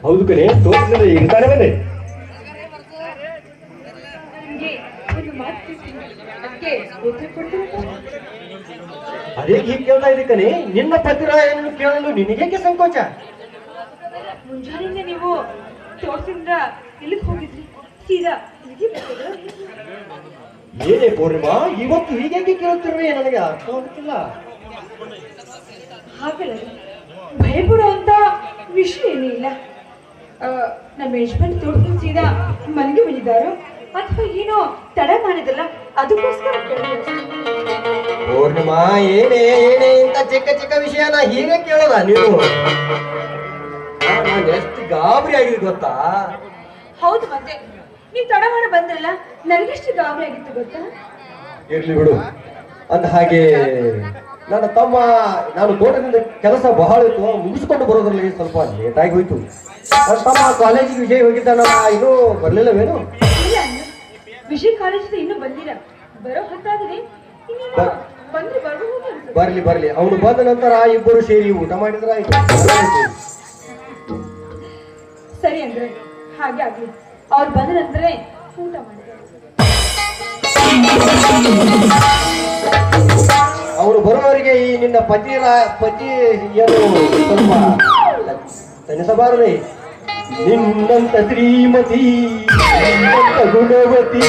ಹೌದು ಕಣೆ, ತೋರಿಸಿದ್ರೆ ಈಗ ತಾನೇ ಬಂದೆ. ಅದೇ ಹೀಗೆ ಕೇಳ್ತಾ ಇದ್ದೆ ಕಣೆ, ನಿನ್ನ ಪತಿರಾಯನ್ನು ಕೇಳಲು ನಿನಗೇಕೆ ಸಂಕೋಚ? ಮುಂಜಾನೆಯಿಂದ ನೀವು ತೋಟದಿಂದ ಇಲ್ಲಿಗೆ ಹೋಗಿದ್ರಿ, ಸೀದಾ ಏನೇ ಪೂರ್ಣಿಮಾ, ಇವತ್ತು ಹೀಗೆ ಕೇಳುತ್ತಿರುವೆ ನನಗೆ ಅರ್ಥವಾಗುತ್ತಿಲ್ಲ. ಹಾಗಲ್ಲ, ಭಯಪಡುವಂತ ವಿಷಯ ಏನೂ ಇಲ್ಲ. ನಮ್ಮ ಯಜಮಾನ್ ತೋಟದಿಂದ ಸೀದಾ ಮನೆಗೆ ಬಂದಿದ್ದಾರೋ ಅಥವಾ ಏನೋ ತಡ ಮಾಡಿದಲ್ಲ, ಅದಕ್ಕೋಸ್ಕರ ಪೂರ್ಣಿಮಾ, ಏನೇ ಏನೇ ಇಂತ ಚಿಕ್ಕ ಚಿಕ್ಕ ವಿಷಯನ ಹೀಗೆ ಕೇಳೋದ ನೀವು? ನಾನು ಎಷ್ಟು ಗಾಬರಿ ಆಗಿದ್ದು ಗೊತ್ತಾ? ಹೌದು, ಮತ್ತೆ ನೀವು ತಡ ಮಾಡಿ ಬಂದ್ರಲ್ಲ, ನನಗೆಷ್ಟು ಗಾಬರಿ ಆಗಿತ್ತು ಗೊತ್ತಾ? ಇರ್ಲಿ ಬಿಡು. ಅಂದ ಹಾಗೆ ನನ್ನ ತಮ್ಮ, ನಾನು ತೋಟದಿಂದ ಕೆಲಸ ಬಹಳ ಇತ್ತು, ಮುಗಿಸ್ಕೊಂಡು ಬರೋದ್ರಲ್ಲಿ ಸ್ವಲ್ಪ ಲೇಟ್ ಆಗಿ ಹೋಯ್ತು. ನನ್ನ ತಮ್ಮ ಕಾಲೇಜಿಗೆ ವಿಜಯ್ ಹೋಗಿದ್ದಾನ, ಇನ್ನೂ ಬರ್ಲಿಲ್ಲವೇನು? ಇಲ್ಲ ಅಣ್ಣ, ವಿಜಯ್ ಕಾಲೇಜಿಂದ ಇನ್ನೂ ಬಂದಿಲ್ಲ, ಬರೋ ಹೊತ್ತಾಗಿದೆ. ಬಂದ್ರೆ ಬರ್ಬೋದು. ಬರ್ಲಿ ಬರ್ಲಿ, ಅವನು ಬಂದ ನಂತರ ಇಬ್ಬರು ಸೇರಿ ಊಟ ಮಾಡಿದ್ರ ಆಯ್ತು. ಸರಿ ಅಂದ್ರೆ ಹಾಗೆ ಆಗ್ಲಿ, ಅವ್ರು ಬಂದ ನಂತರ ಊಟ ಮಾಡಿದ್ರು. ಅವರು ಬರುವವರಿಗೆ ಈ ನಿನ್ನ ಪತಿ ಏನು ಸ್ವಲ್ಪ ತನಿಸಬಾರದೆ. ನಿನ್ನಂತ ಶ್ರೀಮತಿ, ಗುಣವತಿ